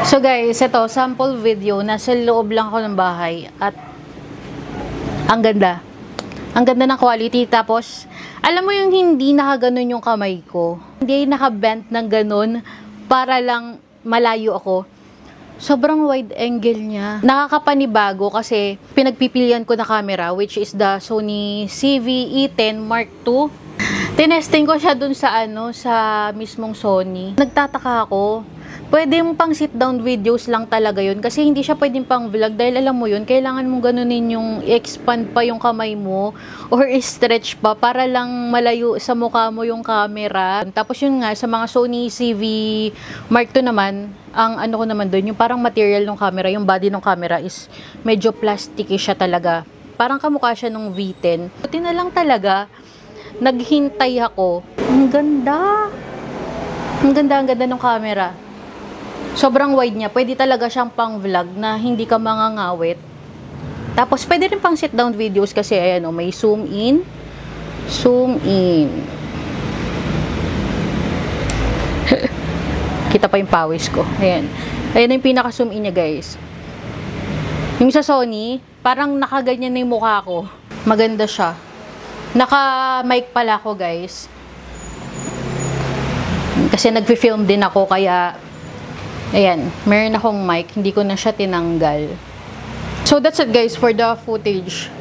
So guys, ito, sample video. Nasa loob lang ako ng bahay. At, ang ganda. Ang ganda ng quality. Tapos, alam mo yung hindi nakaganon yung kamay ko. Hindi nakabent ng ganon para lang malayo ako. Sobrang wide angle niya. Nakakapanibago kasi pinagpipilian ko na camera, which is the Sony CV-E10 Mark II. Tinesting ko siya dun sa sa mismong Sony. Nagtataka ako. Pwede yung pang sit down videos lang talaga yun kasi hindi siya pwedeng pang vlog dahil alam mo yun, kailangan mong ganunin yung expand pa yung kamay mo or stretch pa para lang malayo sa mukha mo yung camera. Tapos yun nga, sa mga Sony CV Mark II naman, ang ko naman doon, yung parang material ng camera, yung body ng camera is medyo plasticky siya talaga. Parang kamukha siya ng V10. Buti na lang talaga, naghintay ako. Ang ganda! Ang ganda ng camera. Sobrang wide niya. Pwede talaga siyang pang vlog na hindi ka mangangawit. Tapos, pwede rin pang sit down videos kasi, ayan o, may zoom in. Zoom in. Kita pa yung pawis ko. Ayan. Ayan yung pinaka-zoom in niya, guys. Yung sa Sony, parang nakaganyan na yung mukha ko. Maganda siya. Naka-mic pala ako, guys. Kasi nag-film din ako, kaya ayan, meron akong mic, hindi ko na siya tinanggal. So that's it guys for the footage.